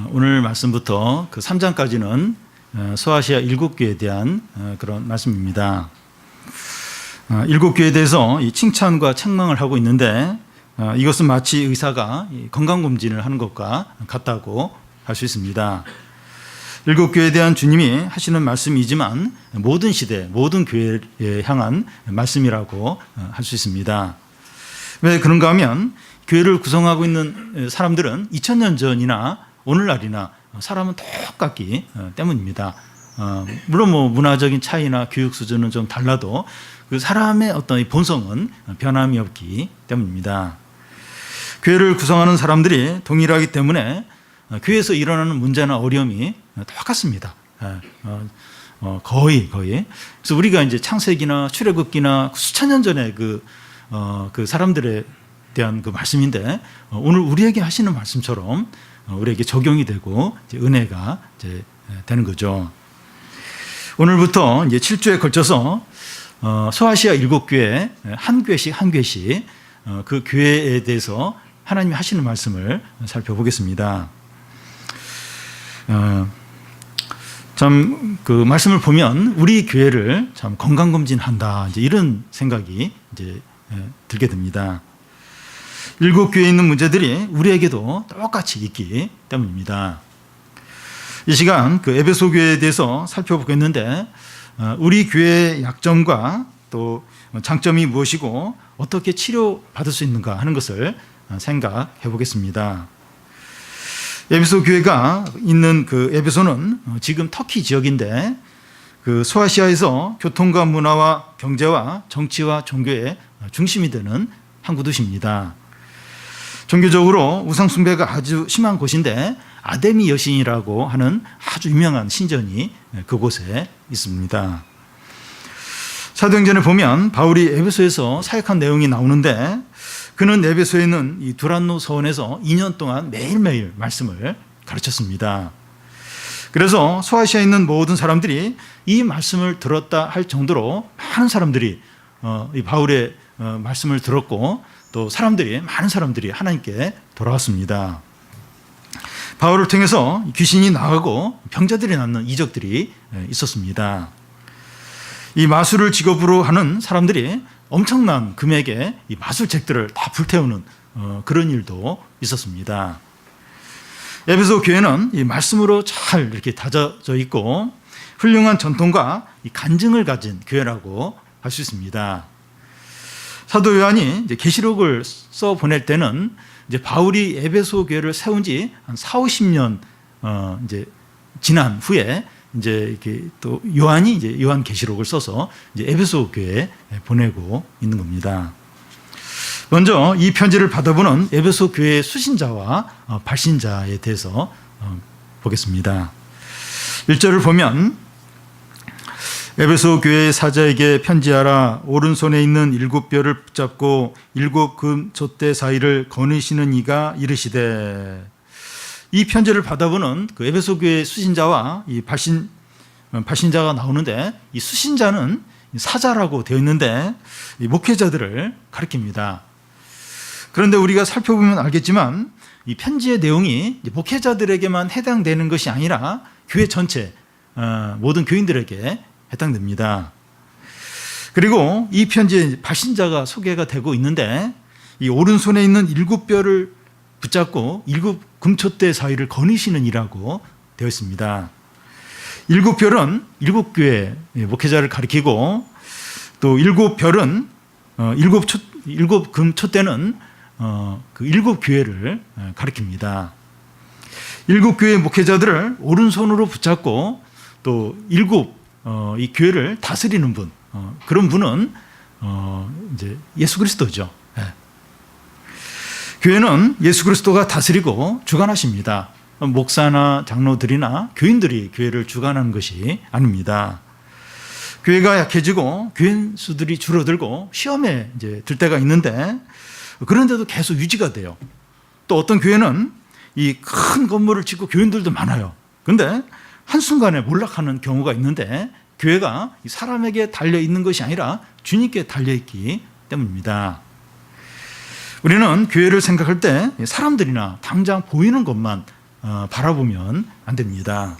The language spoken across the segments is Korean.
오늘 말씀부터 그 3장까지는 소아시아 7교회에 대한 그런 말씀입니다. 7교회에 대해서 이 칭찬과 책망을 하고 있는데 이것은 마치 의사가 건강검진을 하는 것과 같다고 할 수 있습니다. 7교회에 대한 주님이 하시는 말씀이지만 모든 시대, 모든 교회에 향한 말씀이라고 할 수 있습니다. 왜 그런가 하면 교회를 구성하고 있는 사람들은 2000년 전이나 오늘날이나 사람은 똑같기 때문입니다. 물론 문화적인 차이나 교육 수준은 좀 달라도 그 사람의 어떤 본성은 변함이 없기 때문입니다. 교회를 구성하는 사람들이 동일하기 때문에 교회에서 일어나는 문제나 어려움이 똑같습니다. 거의. 그래서 우리가 이제 창세기나 출애굽기나 수천 년 전에 그 사람들에 대한 그 말씀인데 오늘 우리에게 하시는 말씀처럼 우리에게 적용이 되고 이제 은혜가 이제 되는 거죠. 오늘부터 이제 7주에 걸쳐서 소아시아 7교회 한 교회씩 그 교회에 대해서 하나님이 하시는 말씀을 살펴보겠습니다. 참 그 말씀을 보면 우리 교회를 참 건강검진한다 이제 이런 생각이 이제 들게 됩니다. 7교회에 있는 문제들이 우리에게도 똑같이 있기 때문입니다. 이 시간 그 에베소 교회에 대해서 살펴보겠는데 우리 교회의 약점과 또 장점이 무엇이고 어떻게 치료받을 수 있는가 하는 것을 생각해 보겠습니다. 에베소 교회가 있는 그 에베소는 지금 터키 지역인데 그 소아시아에서 교통과 문화와 경제와 정치와 종교의 중심이 되는 한 구도시입니다. 종교적으로 우상숭배가 아주 심한 곳인데 아데미 여신이라고 하는 아주 유명한 신전이 그곳에 있습니다. 사도행전에 보면 바울이 에베소에서 사역한 내용이 나오는데 그는 에베소에 있는 이 두란노 서원에서 2년 동안 매일매일 말씀을 가르쳤습니다. 그래서 소아시아에 있는 모든 사람들이 이 말씀을 들었다 할 정도로 많은 사람들이 이 바울의 말씀을 들었고 또 많은 사람들이 하나님께 돌아왔습니다. 바울을 통해서 귀신이 나가고 병자들이 낫는 이적들이 있었습니다. 이 마술을 직업으로 하는 사람들이 엄청난 금액의 이 마술책들을 다 불태우는 그런 일도 있었습니다. 에베소 교회는 이 말씀으로 잘 이렇게 다져져 있고 훌륭한 전통과 이 간증을 가진 교회라고 할 수 있습니다. 사도 요한이 이제 계시록을 써 보낼 때는 이제 바울이 에베소 교회를 세운 지 한 40-50년 이제 지난 후에 이제 이렇게 또 요한이 이제 요한 계시록을 써서 이제 에베소 교회에 보내고 있는 겁니다. 먼저 이 편지를 받아보는 에베소 교회의 수신자와 발신자에 대해서 보겠습니다. 1절을 보면 에베소 교회의 사자에게 편지하라. 오른손에 있는 7뼈를 붙잡고 7금 촛대 사이를 거느시는 이가 이르시되. 이 편지를 받아보는 그 에베소 교회의 수신자와 이 발신자가 나오는데 이 수신자는 사자라고 되어 있는데 이 목회자들을 가리킵니다. 그런데 우리가 살펴보면 알겠지만 이 편지의 내용이 목회자들에게만 해당되는 것이 아니라 교회 전체 모든 교인들에게 해당됩니다. 그리고 이 편지에 발신자가 소개가 되고 있는데 이 오른손에 있는 7뼈를 붙잡고 7금촛대 사이를 거느시는 이라고 되어 있습니다. 7뼈는 7교회 목회자를 가리키고 또 7별은 7금촛대는 그 7교회를 가리킵니다. 7교회 목회자들을 오른손으로 붙잡고 또 이 교회를 다스리는 분, 그런 분은 이제 예수 그리스도죠. 교회는 예수 그리스도가 다스리고 주관하십니다. 목사나 장로들이나 교인들이 교회를 주관하는 것이 아닙니다. 교회가 약해지고 교인 수들이 줄어들고 시험에 이제 들 때가 있는데 그런데도 계속 유지가 돼요. 또 어떤 교회는 이 큰 건물을 짓고 교인들도 많아요. 그런데 한순간에 몰락하는 경우가 있는데 교회가 사람에게 달려있는 것이 아니라 주님께 달려있기 때문입니다. 우리는 교회를 생각할 때 사람들이나 당장 보이는 것만 바라보면 안 됩니다.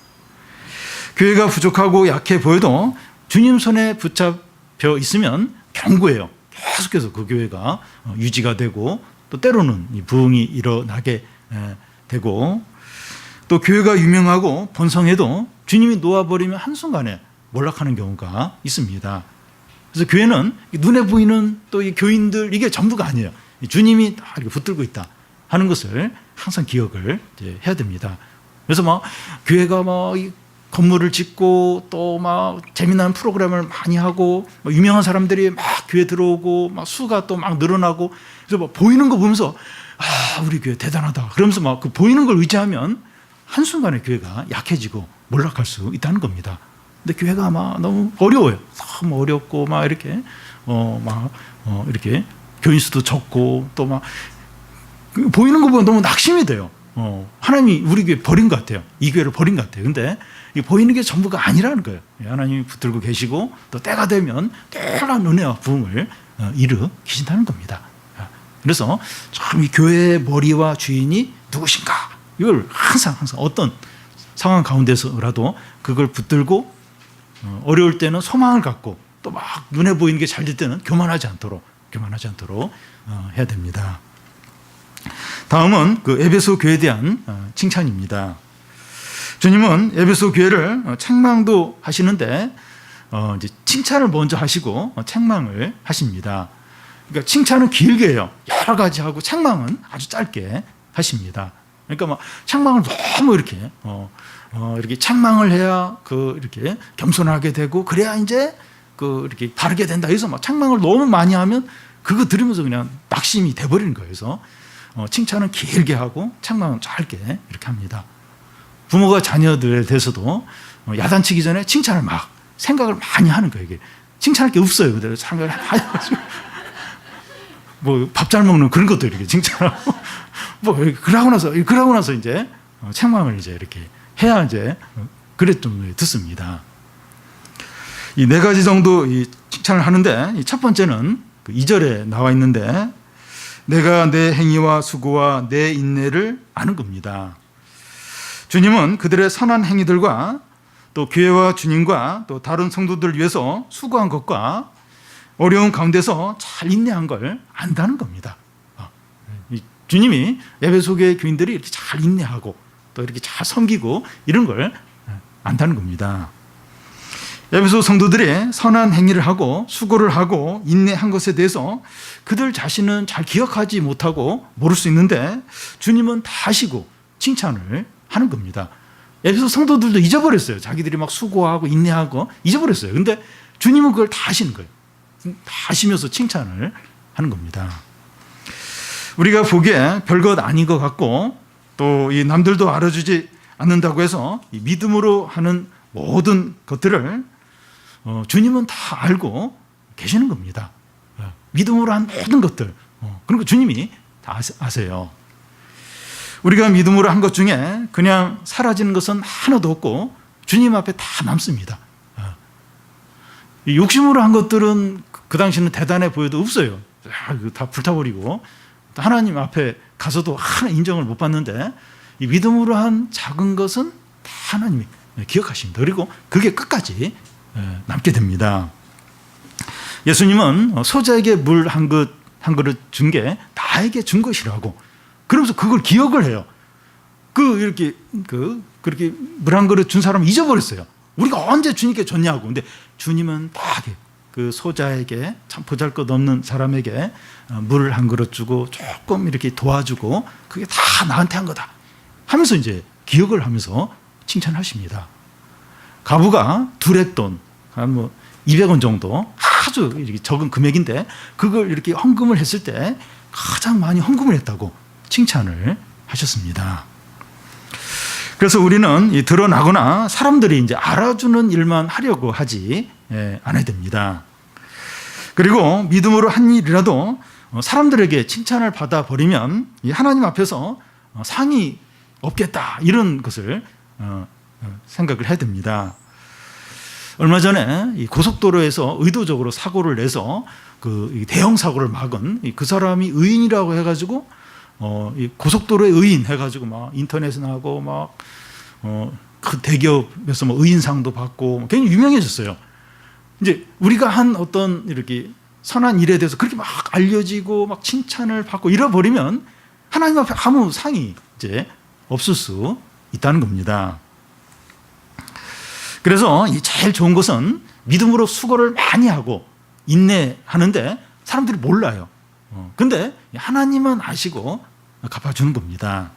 교회가 부족하고 약해 보여도 주님 손에 붙잡혀 있으면 견고해요. 계속해서 그 교회가 유지가 되고 또 때로는 이 부흥이 일어나게 되고 또 교회가 유명하고 번성해도 주님이 놓아버리면 한순간에 몰락하는 경우가 있습니다. 그래서 교회는 눈에 보이는 또 이 교인들 이게 전부가 아니에요. 주님이 다 이렇게 붙들고 있다 하는 것을 항상 기억을 이제 해야 됩니다. 그래서 막 교회가 막 건물을 짓고 또 막 재미난 프로그램을 많이 하고 유명한 사람들이 막 교회 들어오고 막 수가 또 막 늘어나고 그래서 막 보이는 거 보면서 우리 교회 대단하다 그러면서 막 그 보이는 걸 의지하면 한순간에 교회가 약해지고 몰락할 수 있다는 겁니다. 근데 교회가 막 너무 어려워요. 너무 어렵고 막 이렇게 이렇게 교인 수도 적고 또 막 보이는 거 보면 너무 낙심이 돼요. 하나님이 우리 교회 버린 것 같아요. 이 교회를 버린 것 같아요. 근데 보이는 게 전부가 아니라는 거예요. 하나님이 붙들고 계시고 또 때가 되면 특별한 은혜와 부흥을 일으키신다는 겁니다. 그래서 참 이 교회의 머리와 주인이 누구신가 이걸 항상 어떤 상황 가운데서라도 그걸 붙들고 어려울 때는 소망을 갖고 또 막 눈에 보이는 게 잘 될 때는 교만하지 않도록 해야 됩니다. 다음은 그 에베소 교회에 대한 칭찬입니다. 주님은 에베소 교회를 책망도 하시는데 이제 칭찬을 먼저 하시고 책망을 하십니다. 그러니까 칭찬은 길게 해요. 여러 가지 하고 책망은 아주 짧게 하십니다. 그러니까 막 책망을 너무 이렇게 이렇게 책망을 해야 이렇게 겸손하게 되고 그래야 이제 이렇게 바르게 된다. 그래서 막 책망을 너무 많이 하면 그거 들으면서 그냥 낙심이 돼버리는 거예요. 그래서 칭찬은 길게 하고 책망은 짧게 이렇게 합니다. 부모가 자녀들에 대해서도 야단치기 전에 칭찬을 막 생각을 많이 하는 거예요. 이게 칭찬할 게 없어요. 그대로 생각을 많이 해가지고 뭐 밥 잘 먹는 그런 것도 이렇게 칭찬하고 뭐 그러고 나서 이제 책망을 이제 이렇게 해야 이제 그래 좀 듣습니다. 이 네 가지 정도 이 칭찬을 하는데 첫 번째는 2절에 나와 있는데 내가 내 행위와 수고와 내 인내를 아는 겁니다. 주님은 그들의 선한 행위들과 또 교회와 주님과 또 다른 성도들을 위해서 수고한 것과 어려운 가운데서 잘 인내한 걸 안다는 겁니다. 주님이 에베소 교회 교인들이 이렇게 잘 인내하고 또 이렇게 잘 섬기고 이런 걸 안다는 겁니다. 에베소 성도들이 선한 행위를 하고 수고를 하고 인내한 것에 대해서 그들 자신은 잘 기억하지 못하고 모를 수 있는데 주님은 다 아시고 칭찬을 하는 겁니다. 에베소 성도들도 잊어버렸어요. 자기들이 막 수고하고 인내하고 잊어버렸어요. 근데 주님은 그걸 다 아시는 거예요. 다 아시면서 칭찬을 하는 겁니다. 우리가 보기에 별것 아닌 것 같고 또 이 남들도 알아주지 않는다고 해서 이 믿음으로 하는 모든 것들을 주님은 다 알고 계시는 겁니다. 믿음으로 한 모든 것들 그러니까 주님이 다 아세요. 우리가 믿음으로 한 것 중에 그냥 사라지는 것은 하나도 없고 주님 앞에 다 남습니다. 욕심으로 한 것들은 그 당시는 대단해 보여도 없어요. 다 불타버리고 하나님 앞에 가서도 하나 인정을 못 받는데 이 믿음으로 한 작은 것은 다 하나님이 기억하십니다. 그리고 그게 끝까지 남게 됩니다. 예수님은 소자에게 물 한 그릇 준 게 나에게 준 것이라고 그러면서 그걸 기억을 해요. 그렇게 물 한 그릇 준 사람을 잊어버렸어요. 우리가 언제 주님께 줬냐고. 근데 주님은 딱 그 소자에게 참 보잘것없는 사람에게 물을 한 그릇 주고 조금 이렇게 도와주고 그게 다 나한테 한 거다 하면서 이제 기억을 하면서 칭찬하십니다. 가부가 두렛돈 한 200원 정도 아주 이렇게 적은 금액인데 그걸 이렇게 헌금을 했을 때 가장 많이 헌금을 했다고 칭찬을 하셨습니다. 그래서 우리는 드러나거나 사람들이 이제 알아주는 일만 하려고 하지 않아야 됩니다. 그리고 믿음으로 한 일이라도 사람들에게 칭찬을 받아버리면 하나님 앞에서 상이 없겠다 이런 것을 생각을 해야 됩니다. 얼마 전에 이 고속도로에서 의도적으로 사고를 내서 그 대형 사고를 막은 그 사람이 의인이라고 해가지고 이 고속도로의 의인 해가지고 막 인터넷에 나가고 막 그 대기업에서 뭐 의인상도 받고 굉장히 유명해졌어요. 이제 우리가 한 어떤 이렇게 선한 일에 대해서 그렇게 막 알려지고 막 칭찬을 받고 이래버리면 하나님 앞에 아무 상이 이제 없을 수 있다는 겁니다. 그래서 제일 좋은 것은 믿음으로 수고를 많이 하고 인내하는데 사람들이 몰라요. 근데 하나님은 아시고 갚아주는 겁니다.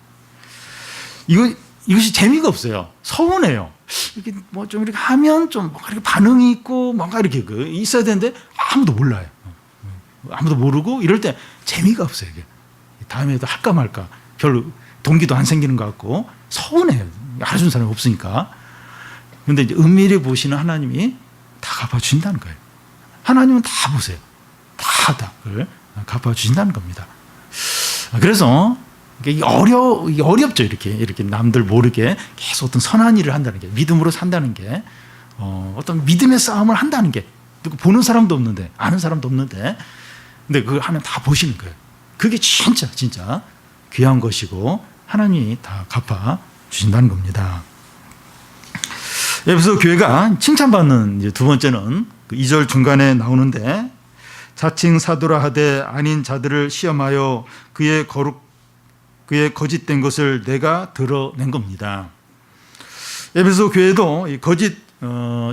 이것이 재미가 없어요. 서운해요. 이렇게 뭐 좀 이렇게 하면 좀 뭔가 이렇게 반응이 있고 뭔가 이렇게 있어야 되는데 아무도 몰라요. 아무도 모르고 이럴 때 재미가 없어요. 이게. 다음에도 할까 말까 별로 동기도 안 생기는 것 같고 서운해요. 알아주는 사람이 없으니까. 그런데 이제 은밀히 보시는 하나님이 다 갚아주신다는 거예요. 하나님은 다 보세요. 다 갚아주신다는 겁니다. 그래서 이게 어렵죠. 이렇게 남들 모르게 계속 어떤 선한 일을 한다는 게, 믿음으로 산다는 게, 어떤 믿음의 싸움을 한다는 게, 누구 보는 사람도 없는데, 아는 사람도 없는데, 근데 그걸 하면 다 보시는 거예요. 그게 진짜 귀한 것이고, 하나님이 다 갚아 주신다는 겁니다. 에베소 교회가 칭찬받는 이제 두 번째는 그 2절 중간에 나오는데, 자칭 사도라 하되 아닌 자들을 시험하여 그의 거짓된 것을 내가 드러낸 겁니다. 에베소 교회도 이 거짓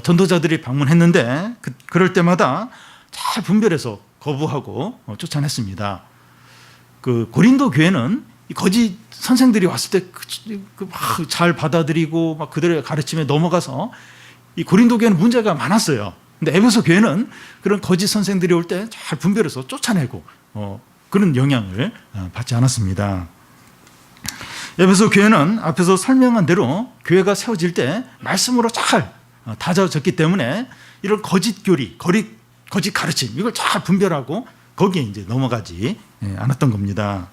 전도자들이 방문했는데 그럴 때마다 잘 분별해서 거부하고 쫓아냈습니다. 그 고린도 교회는 이 거짓 선생들이 왔을 때 막 잘 받아들이고 막 그들의 가르침에 넘어가서 이 고린도 교회는 문제가 많았어요. 근데 에베소 교회는 그런 거짓 선생들이 올 때 잘 분별해서 쫓아내고 그런 영향을 받지 않았습니다. 에베소 교회는 앞에서 설명한 대로 교회가 세워질 때 말씀으로 잘 다져졌기 때문에 이런 거짓 교리, 거짓 가르침 이걸 잘 분별하고 거기에 이제 넘어가지 않았던 겁니다.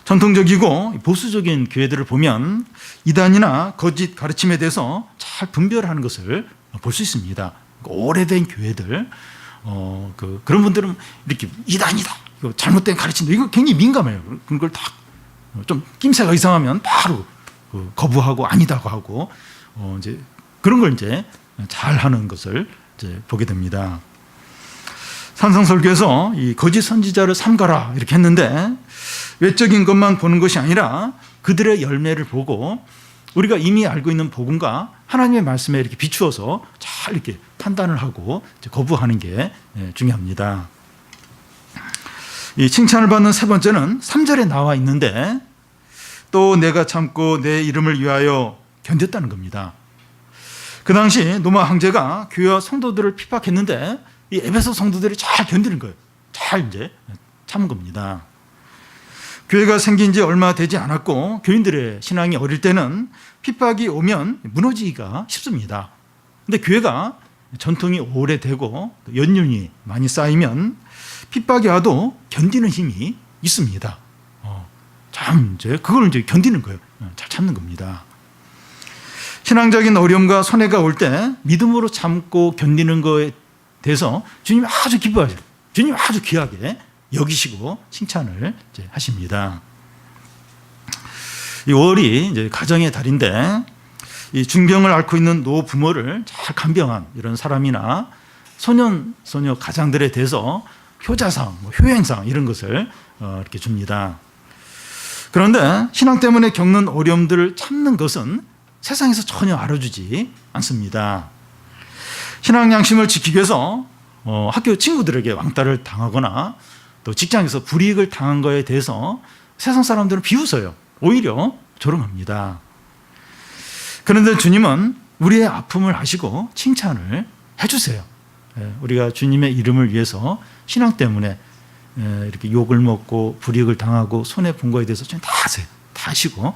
전통적이고 보수적인 교회들을 보면 이단이나 거짓 가르침에 대해서 잘 분별하는 것을 볼 수 있습니다. 오래된 교회들 그런 분들은 이렇게 이단이다, 이거 잘못된 가르침다, 이거 굉장히 민감해요. 그런 걸 다 좀 낌새가 이상하면 바로 거부하고 아니다고 하고 이제 그런 걸 이제 잘 하는 것을 이제 보게 됩니다. 산성설교에서 이 거짓 선지자를 삼가라 이렇게 했는데 외적인 것만 보는 것이 아니라 그들의 열매를 보고 우리가 이미 알고 있는 복음과 하나님의 말씀에 이렇게 비추어서 잘 이렇게 판단을 하고 이제 거부하는 게 중요합니다. 이 칭찬을 받는 세 번째는 3절에 나와 있는데 또 내가 참고 내 이름을 위하여 견뎠다는 겁니다. 그 당시 로마 황제가 교회와 성도들을 핍박했는데 이 에베소 성도들이 잘 견디는 거예요. 잘 이제 참은 겁니다. 교회가 생긴 지 얼마 되지 않았고 교인들의 신앙이 어릴 때는 핍박이 오면 무너지기가 쉽습니다. 근데 교회가 전통이 오래되고 연륜이 많이 쌓이면 핍박이 와도 견디는 힘이 있습니다. 참 이제 그걸 이제 견디는 거예요. 잘 참는 겁니다. 신앙적인 어려움과 손해가 올 때 믿음으로 참고 견디는 거에 대해서 주님이 아주 기뻐하셔요. 주님이 아주 귀하게 여기시고 칭찬을 이제 하십니다. 이 5월이 이제 가정의 달인데 이 중병을 앓고 있는 노부모를 잘 간병한 이런 사람이나 소년 가장들에 대해서 효자상, 효행상 이런 것을 이렇게 줍니다. 그런데 신앙 때문에 겪는 어려움들을 참는 것은 세상에서 전혀 알아주지 않습니다. 신앙 양심을 지키기 위해서 학교 친구들에게 왕따를 당하거나 또 직장에서 불이익을 당한 거에 대해서 세상 사람들은 비웃어요. 오히려 조롱합니다. 그런데 주님은 우리의 아픔을 아시고 칭찬을 해주세요. 우리가 주님의 이름을 위해서 신앙 때문에 이렇게 욕을 먹고 불이익을 당하고 손해본 거에 대해서 주님 다 아세요. 다 아시고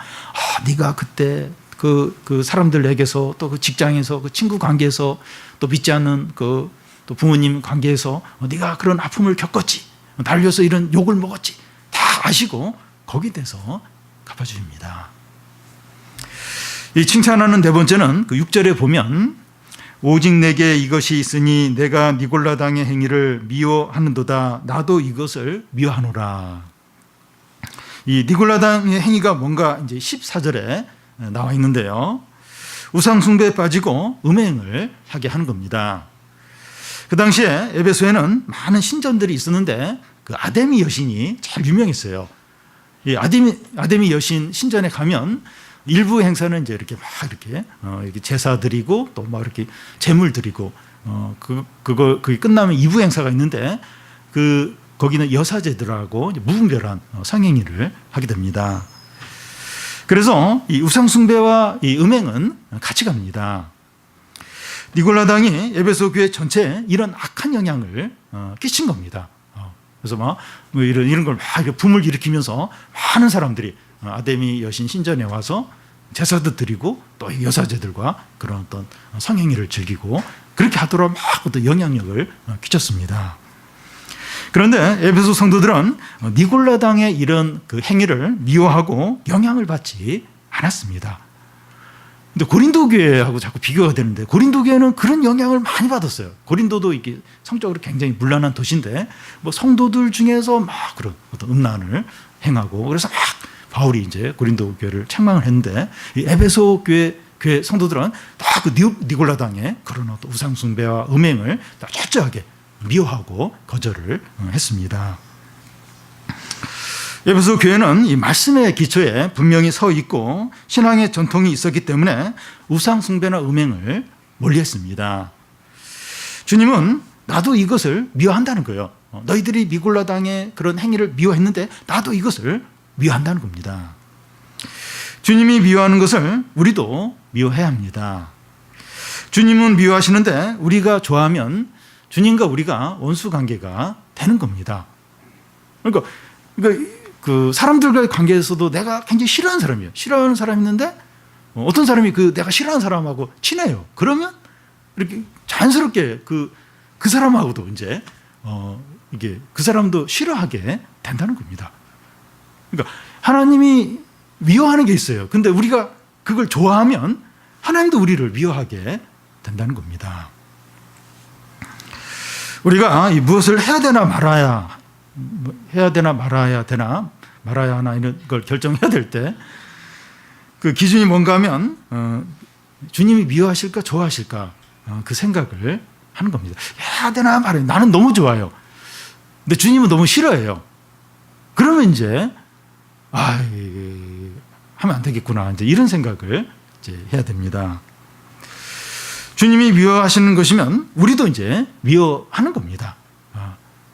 네가 그때 그 사람들에게서 또 그 직장에서 그 친구 관계에서 또 믿지 않는 또 부모님 관계에서 네가 그런 아픔을 겪었지, 달려서 이런 욕을 먹었지, 다 아시고 거기에 대해서 갚아주십니다. 이 칭찬하는 네 번째는 그 6절에 보면 오직 내게 이것이 있으니 내가 니골라당의 행위를 미워하는도다 나도 이것을 미워하노라. 이 니골라당의 행위가 뭔가 이제 14절에 나와 있는데요. 우상 숭배에 빠지고 음행을 하게 하는 겁니다. 그 당시에 에베소에는 많은 신전들이 있었는데 그 아데미 여신이 잘 유명했어요. 이 아데미 여신 신전에 가면 일부 행사는 이제 이렇게 막 이렇게 제사 드리고 또 막 이렇게 제물 드리고 그게 끝나면 2부 행사가 있는데 거기는 여사제들하고 무분별한 성행위를 하게 됩니다. 그래서 이 우상숭배와 이 음행은 같이 갑니다. 니골라당이 에베소 교회 전체에 이런 악한 영향을 끼친 겁니다. 그래서 막 이런 걸 막 붐을 일으키면서 많은 사람들이 아데미 여신 신전에 와서 제사도 드리고 또 여사제들과 그런 어떤 성행위를 즐기고 그렇게 하도록 막 어떤 영향력을 끼쳤습니다. 그런데 에베소 성도들은 니골라당의 이런 그 행위를 미워하고 영향을 받지 않았습니다. 근데 고린도 교회하고 자꾸 비교가 되는데 고린도 교회는 그런 영향을 많이 받았어요. 고린도도 이게 성적으로 굉장히 문란한 도시인데 뭐 성도들 중에서 막 그런 어떤 음란을 행하고 그래서 막 바울이 이제 고린도 교회를 책망을 했는데 이 에베소 교회 성도들은 다 그 니골라당의 그런 어떤 우상 숭배와 음행을 다 철저하게 미워하고 거절을 했습니다. 에베소 교회는 이 말씀의 기초에 분명히 서 있고 신앙의 전통이 있었기 때문에 우상 숭배나 음행을 멀리했습니다. 주님은 나도 이것을 미워한다는 거예요. 너희들이 니골라당의 그런 행위를 미워했는데 나도 이것을 미워한다는 겁니다. 주님이 미워하는 것을 우리도 미워해야 합니다. 주님은 미워하시는데 우리가 좋아하면 주님과 우리가 원수 관계가 되는 겁니다. 그러니까 그 사람들과의 관계에서도 내가 굉장히 싫어하는 사람이에요. 싫어하는 사람이 있는데 어떤 사람이 그 내가 싫어하는 사람하고 친해요. 그러면 이렇게 자연스럽게 그 사람하고도 이제 이게 그 사람도 싫어하게 된다는 겁니다. 그러니까 하나님이 미워하는 게 있어요. 근데 우리가 그걸 좋아하면 하나님도 우리를 미워하게 된다는 겁니다. 우리가 무엇을 해야 되나 말아야 하나 이런 걸 결정해야 될 때 그 기준이 뭔가 하면 주님이 미워하실까 좋아하실까 그 생각을 하는 겁니다. 해야 되나 말아야 나는 너무 좋아요. 근데 주님은 너무 싫어해요. 그러면 이제 하면 안 되겠구나 이제 이런 생각을 이제 해야 됩니다. 주님이 미워하시는 것이면 우리도 이제 미워하는 겁니다.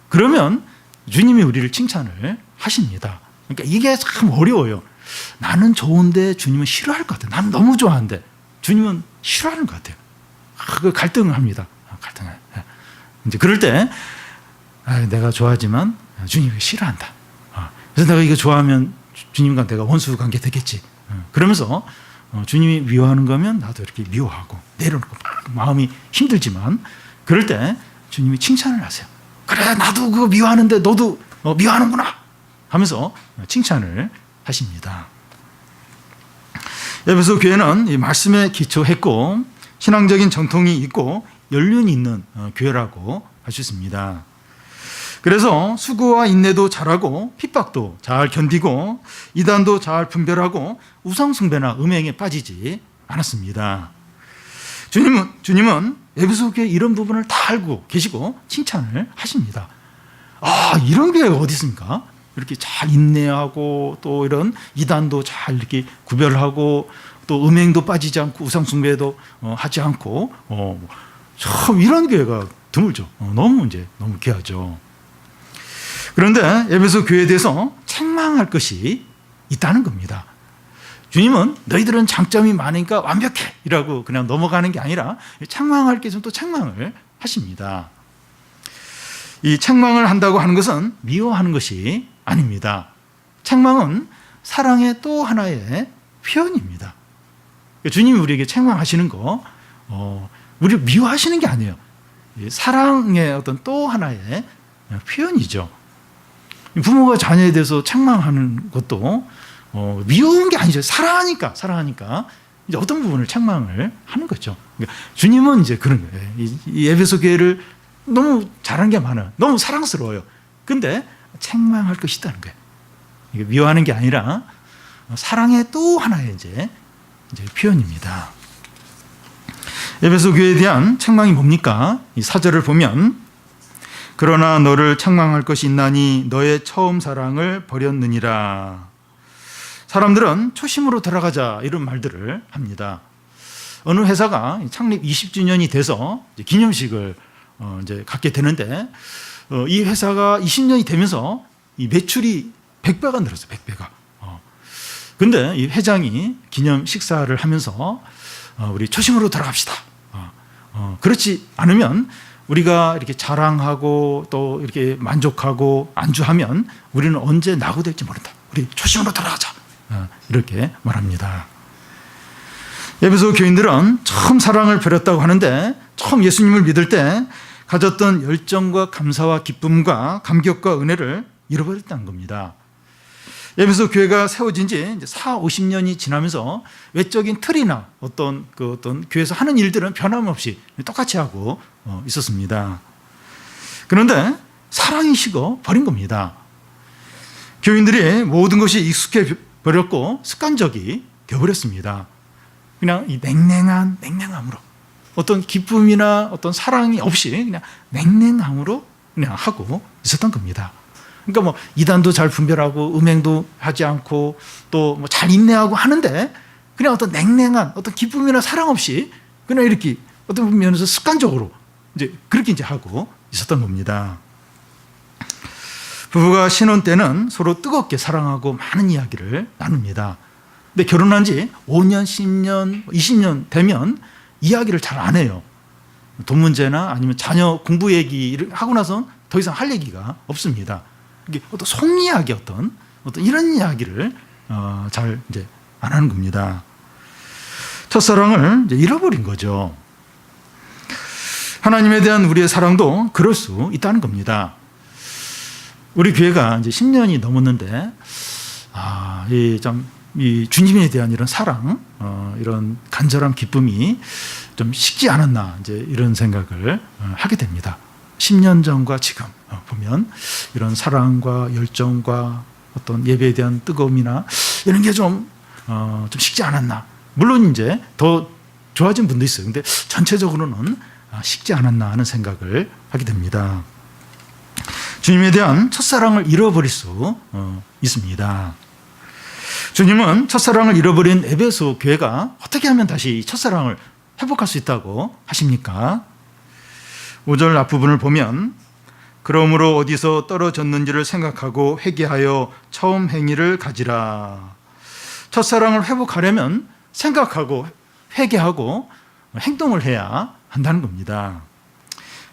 그러면 주님이 우리를 칭찬을 하십니다. 그러니까 이게 참 어려워요. 나는 좋은데 주님은 싫어할 것 같아요. 나는 너무 좋아하는데 주님은 싫어하는 것 같아요. 그 갈등을 합니다. 갈등을. 이제 그럴 때 내가 좋아하지만 주님이 싫어한다. 그래서 내가 이거 좋아하면 주님과 내가 원수 관계 되겠지. 그러면서 주님이 미워하는 거면 나도 이렇게 미워하고 내려놓고 마음이 힘들지만 그럴 때 주님이 칭찬을 하세요. 그래 나도 그거 미워하는데 너도 미워하는구나 하면서 칭찬을 하십니다. 에베소 교회는 이 말씀에 기초했고 신앙적인 정통이 있고 연륜이 있는 교회라고 할 수 있습니다. 그래서 수고와 인내도 잘하고 핍박도 잘 견디고 이단도 잘 분별하고 우상숭배나 음행에 빠지지 않았습니다. 주님은 에베소 교회 이런 부분을 다 알고 계시고 칭찬을 하십니다. 이런 교회가 어디 있습니까? 이렇게 잘 인내하고 또 이런 이단도 잘 이렇게 구별하고 또 음행도 빠지지 않고 우상숭배도 하지 않고 참 이런 교회가 드물죠. 너무 귀하죠. 그런데 에베소 교회에 대해서 책망할 것이 있다는 겁니다. 주님은 너희들은 장점이 많으니까 완벽해 이라고 그냥 넘어가는 게 아니라 책망할 게 있으면 또 책망을 하십니다. 이 책망을 한다고 하는 것은 미워하는 것이 아닙니다. 책망은 사랑의 또 하나의 표현입니다. 주님이 우리에게 책망하시는 거 우리를 미워하시는 게 아니에요. 사랑의 어떤 또 하나의 표현이죠. 부모가 자녀에 대해서 책망하는 것도 미운 게 아니죠. 사랑하니까 이제 어떤 부분을 책망을 하는 거죠. 그러니까 주님은 이제 그런 거예요. 이 에베소 교회를 너무 잘하는 게 많아요. 너무 사랑스러워요. 근데 책망할 것이 있다는 거예요. 이게 미워하는 게 아니라 사랑의 또 하나의 이제 표현입니다. 에베소 교회에 대한 책망이 뭡니까? 이 4절을 보면 그러나 너를 책망할 것이 있나니 너의 처음 사랑을 버렸느니라. 사람들은 초심으로 돌아가자 이런 말들을 합니다. 어느 회사가 창립 20주년이 돼서 이제 기념식을 이제 갖게 되는데 이 회사가 20년이 되면서 이 매출이 100배가 늘었어요. 100배가. 근데 이 회장이 기념 식사를 하면서 우리 초심으로 돌아갑시다. 그렇지 않으면 우리가 이렇게 자랑하고 또 이렇게 만족하고 안주하면 우리는 언제 낙오될지 모른다. 우리 초심으로 돌아가자. 이렇게 말합니다. 에베소 교인들은 처음 사랑을 버렸다고 하는데 처음 예수님을 믿을 때 가졌던 열정과 감사와 기쁨과 감격과 은혜를 잃어버렸다는 겁니다. 에베소 교회가 세워진 지 이제 40-50년이 지나면서 외적인 틀이나 어떤 교회에서 하는 일들은 변함없이 똑같이 하고 있었습니다. 그런데 사랑이 식어 버린 겁니다. 교인들이 모든 것이 익숙해 버렸고 습관적이 되어버렸습니다. 그냥 이 냉랭함으로 어떤 기쁨이나 어떤 사랑이 없이 그냥 냉랭함으로 그냥 하고 있었던 겁니다. 그러니까 뭐 이단도 잘 분별하고 음행도 하지 않고 또 뭐 잘 인내하고 하는데 그냥 어떤 냉랭한 어떤 기쁨이나 사랑 없이 그냥 이렇게 어떤 면에서 습관적으로 이제 그렇게 이제 하고 있었던 겁니다. 부부가 신혼 때는 서로 뜨겁게 사랑하고 많은 이야기를 나눕니다. 근데 결혼한 지 5년, 10년, 20년 되면 이야기를 잘 안 해요. 돈 문제나 아니면 자녀 공부 얘기를 하고 나서 더 이상 할 얘기가 없습니다. 이게 어떤 속 이야기 어떤 이런 이야기를 잘 이제 안 하는 겁니다. 첫사랑을 이제 잃어버린 거죠. 하나님에 대한 우리의 사랑도 그럴 수 있다는 겁니다. 우리 교회가 이제 10년이 넘었는데 이 주님에 대한 이런 사랑, 이런 간절한 기쁨이 좀 식지 않았나 이제 이런 생각을 하게 됩니다. 10년 전과 지금 보면 이런 사랑과 열정과 어떤 예배에 대한 뜨거움이나 이런 게 좀 식지 않았나. 물론 이제 더 좋아진 분도 있어요. 근데 전체적으로는 식지 않았나 하는 생각을 하게 됩니다. 주님에 대한 첫사랑을 잃어버릴 수 있습니다. 주님은 첫사랑을 잃어버린 에베소 교회가 어떻게 하면 다시 첫사랑을 회복할 수 있다고 하십니까? 5절 앞부분을 보면 그러므로 어디서 떨어졌는지를 생각하고 회개하여 처음 행위를 가지라. 첫사랑을 회복하려면 생각하고 회개하고 행동을 해야 한다는 겁니다.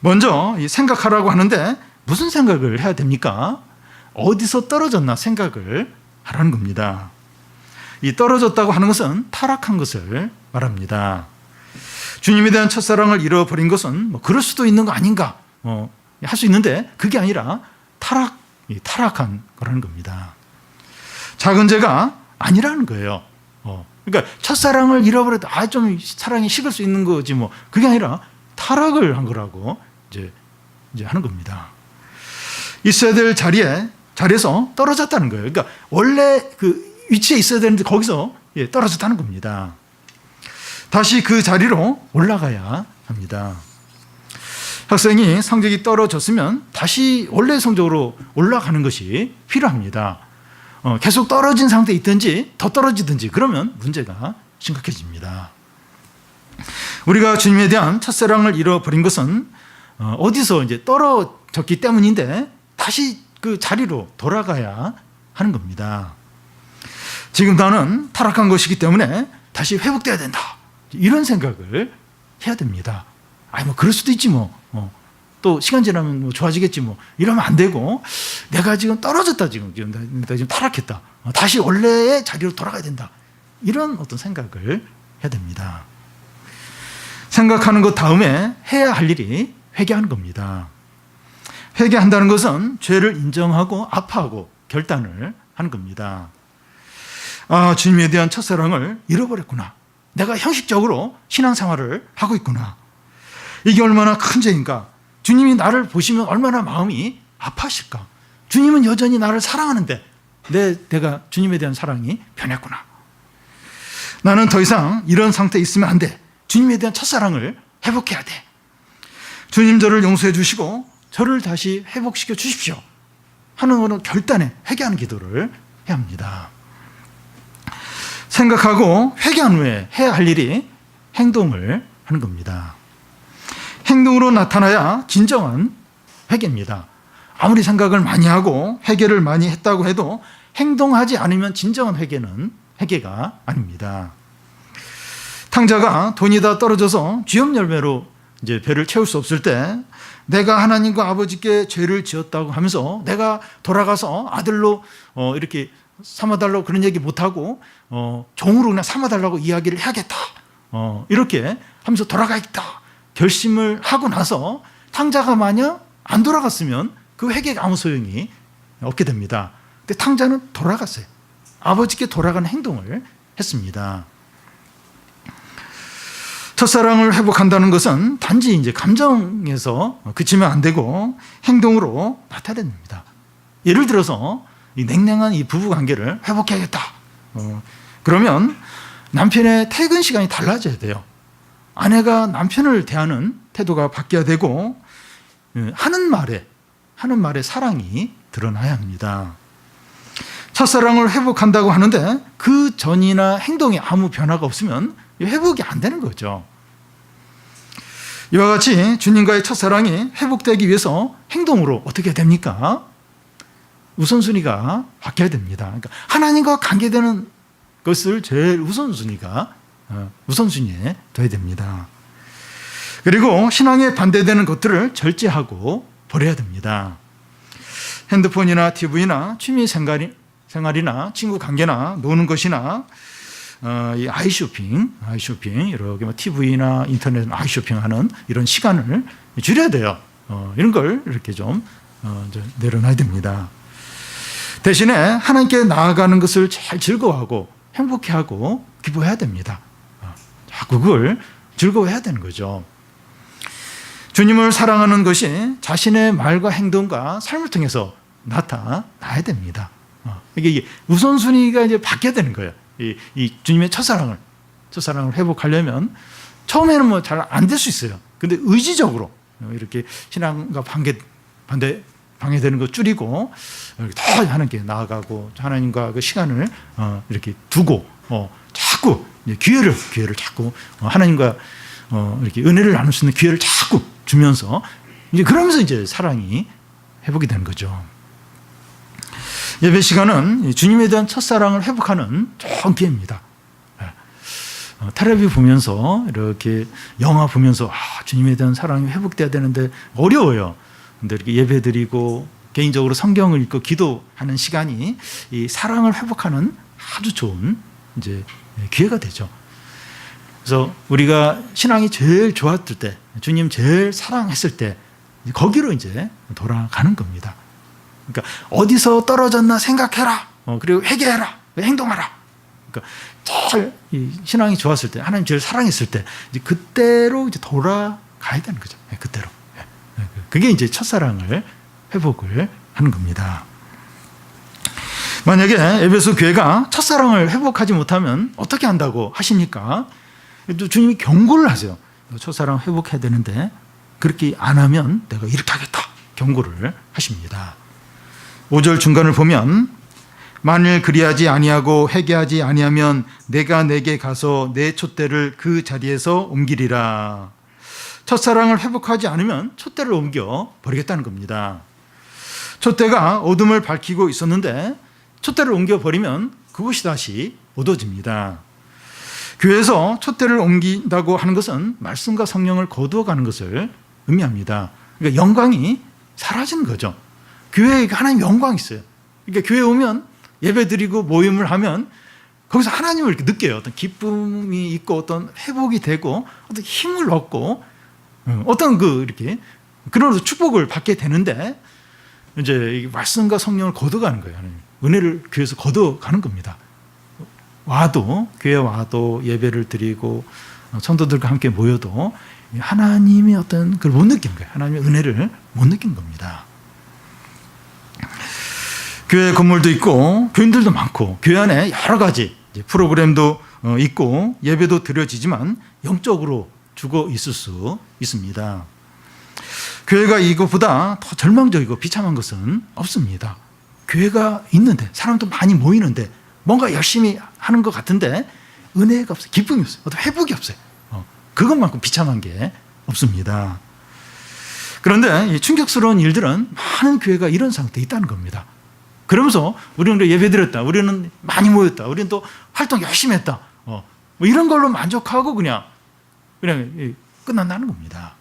먼저 생각하라고 하는데 무슨 생각을 해야 됩니까? 어디서 떨어졌나 생각을 하라는 겁니다. 이 떨어졌다고 하는 것은 타락한 것을 말합니다. 주님에 대한 첫사랑을 잃어버린 것은 뭐 그럴 수도 있는 거 아닌가 할 수 있는데 그게 아니라 타락한 거라는 겁니다. 작은 죄가 아니라는 거예요. 그러니까 첫사랑을 잃어버려도 좀 사랑이 식을 수 있는 거지 뭐 그게 아니라 타락을 한 거라고 이제 하는 겁니다. 있어야 될 자리에서 떨어졌다는 거예요. 그러니까 원래 그 위치에 있어야 되는데 거기서 떨어졌다는 겁니다. 다시 그 자리로 올라가야 합니다. 학생이 성적이 떨어졌으면 다시 원래 성적으로 올라가는 것이 필요합니다. 계속 떨어진 상태에 있든지 더 떨어지든지 그러면 문제가 심각해집니다. 우리가 주님에 대한 첫사랑을 잃어버린 것은 어디서 이제 떨어졌기 때문인데 다시 그 자리로 돌아가야 하는 겁니다. 지금 나는 타락한 것이기 때문에 다시 회복돼야 된다. 이런 생각을 해야 됩니다. 뭐 그럴 수도 있지 또 시간 지나면 좋아지겠지 이러면 안 되고 내가 지금 떨어졌다 내가 지금 타락했다. 다시 원래의 자리로 돌아가야 된다. 이런 어떤 생각을 해야 됩니다. 생각하는 것 다음에 해야 할 일이 회개하는 겁니다. 회개한다는 것은 죄를 인정하고 아파하고 결단을 하는 겁니다. 주님에 대한 첫사랑을 잃어버렸구나. 내가 형식적으로 신앙생활을 하고 있구나. 이게 얼마나 큰 죄인가. 주님이 나를 보시면 얼마나 마음이 아파하실까. 주님은 여전히 나를 사랑하는데 내가 주님에 대한 사랑이 변했구나. 나는 더 이상 이런 상태에 있으면 안 돼. 주님에 대한 첫사랑을 회복해야 돼. 주님 저를 용서해 주시고 저를 다시 회복시켜 주십시오 하는 것은 결단에 회개하는 기도를 해야 합니다. 생각하고 회개한 후에 해야 할 일이 행동을 하는 겁니다. 행동으로 나타나야 진정한 회개입니다. 아무리 생각을 많이 하고 회개를 많이 했다고 해도 행동하지 않으면 진정한 회개는 회개가 아닙니다. 탕자가 돈이 다 떨어져서 쥐업 열매로 이제 배를 채울 수 없을 때 내가 하나님과 아버지께 죄를 지었다고 하면서 내가 돌아가서 아들로 이렇게 삼아달라고 그런 얘기 못하고 종으로 그냥 삼아달라고 이야기를 해야겠다. 이렇게 하면서 돌아가겠다. 결심을 하고 나서 탕자가 만약 안 돌아갔으면 그 회개가 아무 소용이 없게 됩니다. 근데 탕자는 돌아갔어요. 아버지께 돌아가는 행동을 했습니다. 첫사랑을 회복한다는 것은 단지 이제 감정에서 그치면 안 되고 행동으로 나타내야 됩니다. 예를 들어서 이 냉랭한 이 부부 관계를 회복해야겠다. 그러면 남편의 퇴근 시간이 달라져야 돼요. 아내가 남편을 대하는 태도가 바뀌어야 되고 하는 말에 사랑이 드러나야 합니다. 첫사랑을 회복한다고 하는데 그 전이나 행동에 아무 변화가 없으면 회복이 안 되는 거죠. 이와 같이 주님과의 첫사랑이 회복되기 위해서 행동으로 어떻게 됩니까? 우선순위가 바뀌어야 됩니다. 그러니까 하나님과 관계되는 것을 제일 우선순위에 둬야 됩니다. 그리고 신앙에 반대되는 것들을 절제하고 버려야 됩니다. 핸드폰이나 TV나 취미 생활이나 친구 관계나 노는 것이나 이 아이쇼핑 이렇게 TV나 인터넷 아이쇼핑하는 이런 시간을 줄여야 돼요. 이런 걸 이렇게 좀 내려놔야 됩니다. 대신에 하나님께 나아가는 것을 잘 즐거워하고 행복해하고 기뻐해야 됩니다. 그걸 즐거워해야 되는 거죠. 주님을 사랑하는 것이 자신의 말과 행동과 삶을 통해서 나타나야 됩니다. 이게 우선순위가 이제 바뀌어야 되는 거예요. 이 주님의 첫사랑을 회복하려면 처음에는 뭐 잘 안 될 수 있어요. 근데 의지적으로 이렇게 신앙과 방해되는 거 줄이고 더 하나님께 나아가고 하나님과 그 시간을 이렇게 두고 자꾸 기회를 자꾸 하나님과 이렇게 은혜를 나눌 수 있는 기회를 자꾸 주면서 이제 그러면서 이제 사랑이 회복이 되는 거죠. 예배 시간은 주님에 대한 첫사랑을 회복하는 좋은 기회입니다. 텔레비 보면서 이렇게 영화 보면서 주님에 대한 사랑이 회복돼야 되는데 어려워요. 근데 이렇게 예배 드리고 개인적으로 성경을 읽고 기도하는 시간이 이 사랑을 회복하는 아주 좋은 이제 기회가 되죠. 그래서 우리가 신앙이 제일 좋았을 때, 주님 제일 사랑했을 때 거기로 이제 돌아가는 겁니다. 그러니까 어디서 떨어졌나 생각해라. 그리고 회개해라. 행동하라. 그러니까 제일 신앙이 좋았을 때, 하나님 제일 사랑했을 때 이제 그때로 이제 돌아가야 되는 거죠. 그때로. 그게 이제 첫사랑을 회복을 하는 겁니다. 만약에 에베소 교회가 첫사랑을 회복하지 못하면 어떻게 한다고 하십니까? 또 주님이 경고를 하세요. 첫사랑 회복해야 되는데 그렇게 안 하면 내가 이렇게 하겠다. 경고를 하십니다. 5절 중간을 보면 만일 그리하지 아니하고 회개하지 아니하면 내가 내게 가서 내 촛대를 그 자리에서 옮기리라. 첫사랑을 회복하지 않으면 촛대를 옮겨 버리겠다는 겁니다. 촛대가 어둠을 밝히고 있었는데 촛대를 옮겨 버리면 그것이 다시 어두워집니다. 교회에서 촛대를 옮긴다고 하는 것은 말씀과 성령을 거두어 가는 것을 의미합니다. 그러니까 영광이 사라지는 거죠. 교회에 하나님 영광이 있어요. 그러니까 교회에 오면 예배 드리고 모임을 하면 거기서 하나님을 이렇게 느껴요. 어떤 기쁨이 있고 어떤 회복이 되고 어떤 힘을 얻고 어떤 이렇게 그런 축복을 받게 되는데 이제 말씀과 성령을 거둬가는 거예요. 하나님. 은혜를 교회에서 거둬가는 겁니다. 교회에 와도 예배를 드리고 성도들과 함께 모여도 하나님의 어떤 그걸 못 느낀 거예요. 하나님의 은혜를 못 느낀 겁니다. 교회 건물도 있고 교인들도 많고 교회 안에 여러 가지 프로그램도 있고 예배도 드려지지만 영적으로 죽어 있을 수 있습니다. 교회가 이것보다 더 절망적이고 비참한 것은 없습니다. 교회가 있는데 사람도 많이 모이는데 뭔가 열심히 하는 것 같은데 은혜가 없어요. 기쁨이 없어요. 어떤 회복이 없어요. 그것만큼 비참한 게 없습니다. 그런데 이 충격스러운 일들은 많은 교회가 이런 상태에 있다는 겁니다. 그러면서 우리는 예배 드렸다. 우리는 많이 모였다. 우리는 또 활동 열심히 했다. 뭐 이런 걸로 만족하고 그냥 끝난다는 겁니다.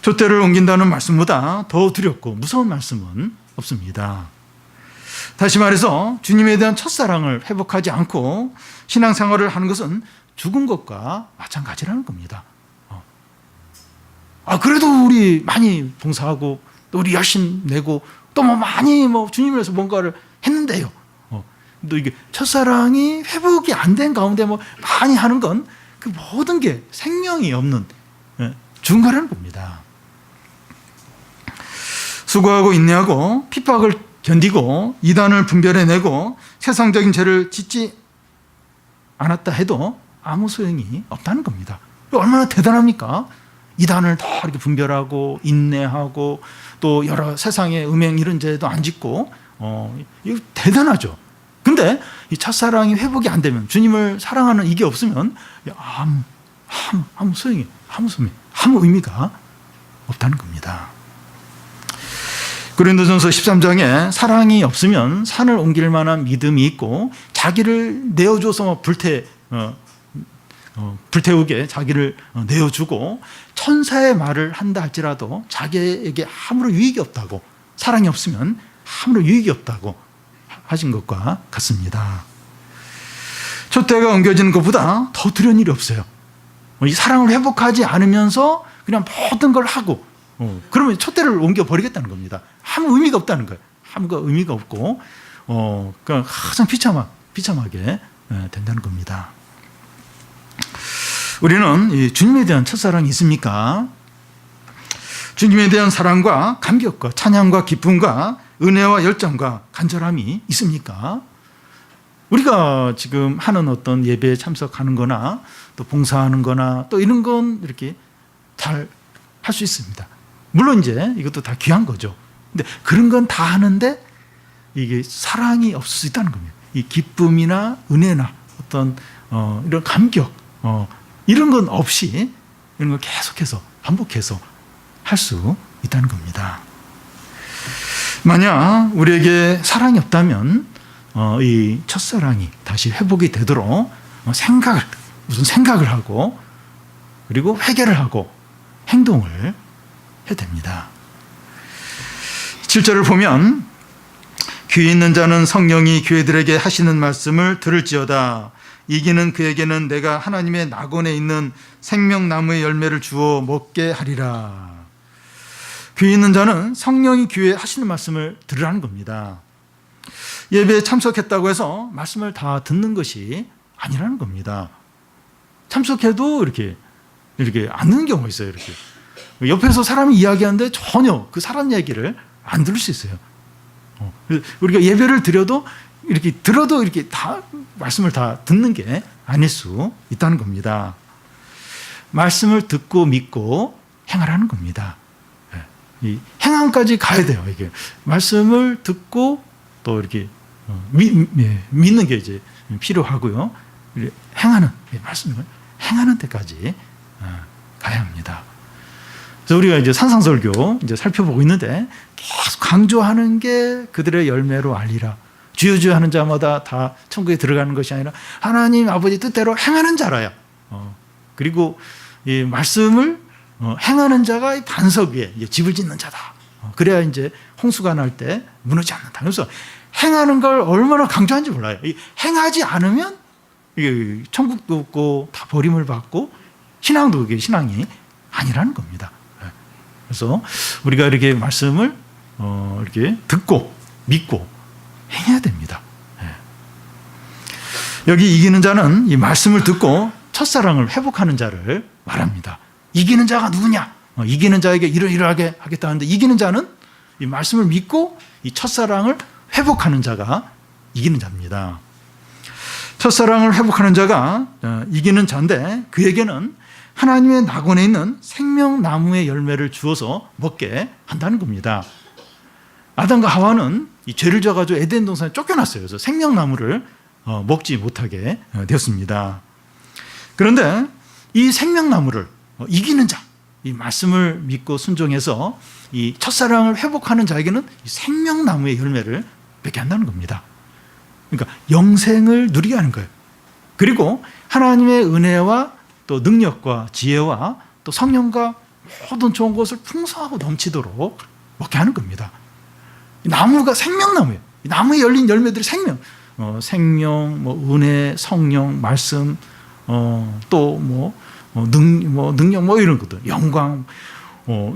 촛대를 옮긴다는 말씀보다 더 두렵고 무서운 말씀은 없습니다. 다시 말해서 주님에 대한 첫사랑을 회복하지 않고 신앙생활을 하는 것은 죽은 것과 마찬가지라는 겁니다. 그래도 우리 많이 봉사하고 또 우리 열심히 내고 또 뭐 많이 주님을 위해서 뭔가를 했는데요. 또 이게 첫사랑이 회복이 안 된 가운데 많이 하는 건 그 모든 게 생명이 없는 죽은 거라는 겁니다. 수고하고 인내하고 핍박을 견디고 이단을 분별해내고 세상적인 죄를 짓지 않았다 해도 아무 소용이 없다는 겁니다. 얼마나 대단합니까? 이단을 다 이렇게 분별하고 인내하고 또 여러 세상의 음행 이런 죄도 안 짓고 이거 대단하죠. 근데 이 첫사랑이 회복이 안 되면 주님을 사랑하는 이게 없으면 아무 소용이 아무 의미가 없다는 겁니다. 고린도전서 13장에 사랑이 없으면 산을 옮길 만한 믿음이 있고 자기를 내어줘서 불태우게 자기를 내어주고 천사의 말을 한다 할지라도 자기에게 아무런 유익이 없다고, 사랑이 없으면 아무런 유익이 없다고 하신 것과 같습니다. 촛대가 옮겨지는 것보다 더 두려운 일이 없어요. 이 사랑을 회복하지 않으면서 그냥 모든 걸 하고 그러면 촛대를 옮겨버리겠다는 겁니다. 아무 의미가 없다는 거예요. 아무 의미가 없고 그냥 가장 비참하게 된다는 겁니다. 우리는 이 주님에 대한 첫사랑이 있습니까? 주님에 대한 사랑과 감격과 찬양과 기쁨과 은혜와 열정과 간절함이 있습니까? 우리가 지금 하는 어떤 예배에 참석하는 거나 또 봉사하는 거나 또 이런 건 이렇게 잘 할 수 있습니다. 물론 이제 이것도 다 귀한 거죠. 근데 그런 건 다 하는데 이게 사랑이 없을 수 있다는 겁니다. 이 기쁨이나 은혜나 어떤 이런 감격 이런 건 없이 이런 걸 계속해서 반복해서 할 수 있다는 겁니다. 만약 우리에게 사랑이 없다면 이 첫사랑이 다시 회복이 되도록 우선 생각을 하고 그리고 회개를 하고 행동을 해야 됩니다. 7절을 보면 귀 있는 자는 성령이 교회들에게 하시는 말씀을 들을지어다. 이기는 그에게는 내가 하나님의 낙원에 있는 생명나무의 열매를 주어 먹게 하리라. 귀 있는 자는 성령이 교회에 하시는 말씀을 들으라는 겁니다. 예배에 참석했다고 해서 말씀을 다 듣는 것이 아니라는 겁니다. 참석해도 이렇게 안 듣는 경우가 있어요. 이렇게 옆에서 사람이 이야기하는데 전혀 그 사람 얘기를 안 들을 수 있어요. 우리가 예배를 드려도 이렇게 다 말씀을 다 듣는 게 아닐 수 있다는 겁니다. 말씀을 듣고 믿고 행하라는 겁니다. 이 행함까지 가야 돼요. 이게 말씀을 듣고 또 이렇게 믿는 게 이제 필요하고요. 행하는 말씀을 행하는 데까지 가야 합니다. 그래서 우리가 이제 산상설교 이제 살펴보고 있는데 계속 강조하는 게 그들의 열매로 알리라. 주여 주여 하는 자마다 다 천국에 들어가는 것이 아니라 하나님 아버지 뜻대로 행하는 자라야. 그리고 이 말씀을 행하는 자가 반석 위에 집을 짓는 자다. 그래야 이제 홍수가 날 때 무너지지 않는다. 그래서 행하는 걸 얼마나 강조하는지 몰라요. 행하지 않으면 천국도 없고 다 버림을 받고 신앙도 그게 신앙이 아니라는 겁니다. 그래서 우리가 이렇게 말씀을 이렇게 듣고 믿고 행해야 됩니다. 여기 이기는 자는 이 말씀을 듣고 첫사랑을 회복하는 자를 말합니다. 이기는 자가 누구냐? 이기는 자에게 이러이러하게 하겠다는데 이기는 자는 이 말씀을 믿고 이 첫사랑을 회복하는 자가 이기는 자입니다. 첫사랑을 회복하는 자가 이기는 자인데 그에게는 하나님의 낙원에 있는 생명나무의 열매를 주어서 먹게 한다는 겁니다. 아담과 하와는 이 죄를 져가지고 에덴 동산에 쫓겨났어요. 그래서 생명나무를 먹지 못하게 되었습니다. 그런데 이 생명나무를 이기는 자, 이 말씀을 믿고 순종해서 이 첫사랑을 회복하는 자에게는 이 생명나무의 열매를 맺게 한다는 겁니다. 그러니까 영생을 누리게 하는 거예요. 그리고 하나님의 은혜와 또 능력과 지혜와 또 성령과 모든 좋은 것을 풍성하고 넘치도록 먹게 하는 겁니다. 나무가 생명나무예요. 나무에 열린 열매들이 생명, 생명, 은혜, 성령, 말씀, 능력, 이런 것들, 영광,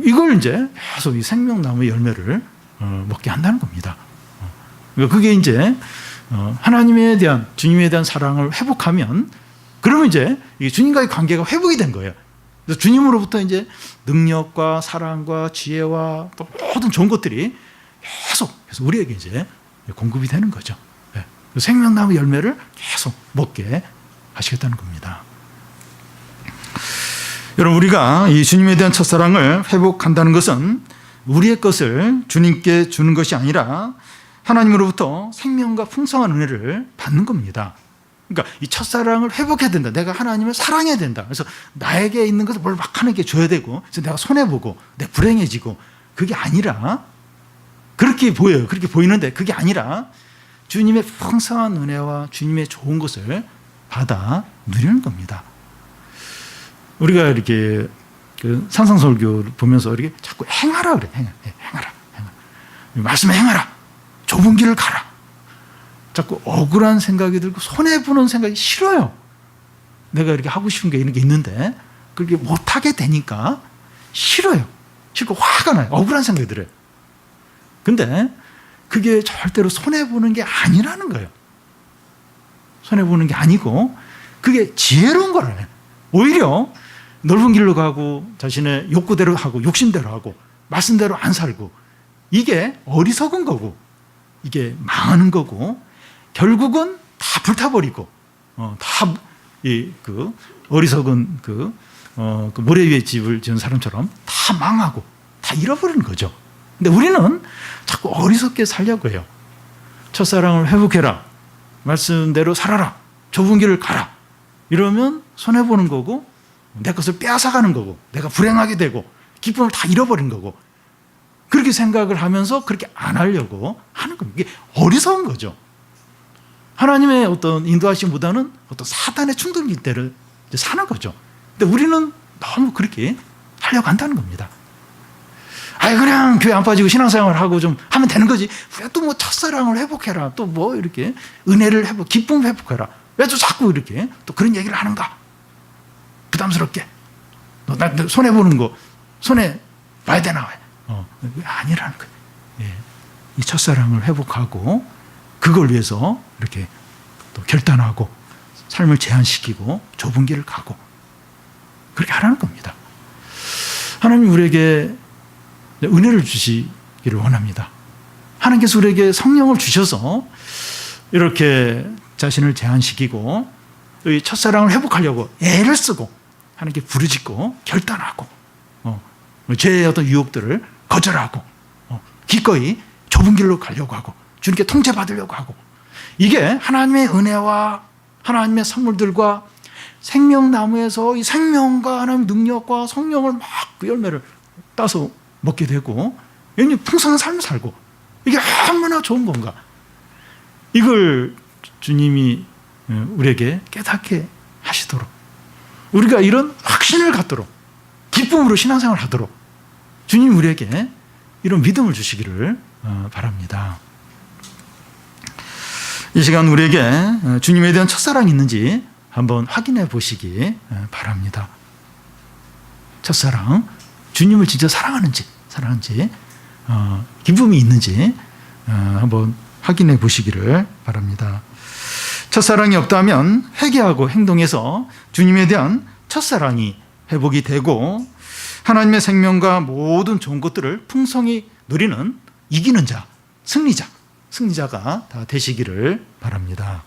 이걸 이제 계속 이 생명나무의 열매를 먹게 한다는 겁니다. 그게 이제 하나님에 대한, 주님에 대한 사랑을 회복하면, 그러면 이제 주님과의 관계가 회복이 된 거예요. 그래서 주님으로부터 이제 능력과 사랑과 지혜와 또 모든 좋은 것들이 계속 우리에게 이제 공급이 되는 거죠. 생명나무 열매를 계속 먹게 하시겠다는 겁니다. 여러분, 우리가 이 주님에 대한 첫사랑을 회복한다는 것은 우리의 것을 주님께 주는 것이 아니라 하나님으로부터 생명과 풍성한 은혜를 받는 겁니다. 그러니까 이 첫사랑을 회복해야 된다. 내가 하나님을 사랑해야 된다. 그래서 나에게 있는 것을 뭘 막 하나님께 줘야 되고, 그래서 내가 손해보고, 내가 불행해지고, 그게 아니라, 그렇게 보여요. 그렇게 보이는데 그게 아니라 주님의 풍성한 은혜와 주님의 좋은 것을 받아 누리는 겁니다. 우리가 이렇게 그 산상설교를 보면서 이렇게 자꾸 행하라 그래. 행하라. 말씀에 행하라. 좁은 길을 가라. 자꾸 억울한 생각이 들고 손해보는 생각이 싫어요. 내가 이렇게 하고 싶은 게 이런 게 있는데 그렇게 못하게 되니까 싫어요. 싫고 화가 나요. 억울한 생각이 들어요. 근데 그게 절대로 손해보는 게 아니라는 거예요. 손해보는 게 아니고 그게 지혜로운 거라네. 오히려 넓은 길로 가고 자신의 욕구대로 하고 욕심대로 하고 말씀대로 안 살고 이게 어리석은 거고 이게 망하는 거고 결국은 다 불타버리고 다 그 어리석은 그 모래 위에 집을 지은 사람처럼 다 망하고 다 잃어버리는 거죠. 근데 우리는 자꾸 어리석게 살려고 해요. 첫사랑을 회복해라. 말씀대로 살아라. 좁은 길을 가라. 이러면 손해보는 거고 내 것을 빼앗아가는 거고 내가 불행하게 되고 기쁨을 다 잃어버린 거고 그렇게 생각을 하면서 그렇게 안 하려고 하는 겁니다. 이게 어리석은 거죠. 하나님의 어떤 인도하심보다는 어떤 사단의 충동기대를 사는 거죠. 근데 우리는 너무 그렇게 하려고 한다는 겁니다. 그냥 교회 안 빠지고 신앙생활 하고 좀 하면 되는 거지. 왜 또 뭐 첫사랑을 회복해라. 또 뭐 이렇게 은혜를 회복, 기쁨 회복해라. 왜 또 자꾸 이렇게 또 그런 얘기를 하는가? 부담스럽게. 나 손해보는 거, 손해 봐야 되나? 아니라는 거예요. 예. 이 첫사랑을 회복하고 그걸 위해서 이렇게 또 결단하고 삶을 제한시키고 좁은 길을 가고 그렇게 하라는 겁니다. 하나님 우리에게 은혜를 주시기를 원합니다. 하나님께서 우리에게 성령을 주셔서 이렇게 자신을 제한시키고 이 첫사랑을 회복하려고 애를 쓰고 하나님께 부르짖고 결단하고 죄의 어떤 유혹들을 거절하고 기꺼이 좁은 길로 가려고 하고 주님께 통제받으려고 하고 이게 하나님의 은혜와 하나님의 선물들과 생명나무에서 이 생명과 하나님의 능력과 성령을 막 그 열매를 따서 먹게 되고 풍성한 삶을 살고 이게 얼마나 좋은 건가. 이걸 주님이 우리에게 깨닫게 하시도록 우리가 이런 확신을 갖도록 기쁨으로 신앙생활을 하도록 주님 우리에게 이런 믿음을 주시기를 바랍니다. 이 시간 우리에게 주님에 대한 첫사랑이 있는지 한번 확인해 보시기 바랍니다. 첫사랑, 주님을 진짜 사랑하는지 기쁨이 있는지 한번 확인해 보시기를 바랍니다. 첫사랑이 없다면 회개하고 행동해서 주님에 대한 첫사랑이 회복이 되고 하나님의 생명과 모든 좋은 것들을 풍성히 누리는 이기는 자, 승리자가 다 되시기를 바랍니다.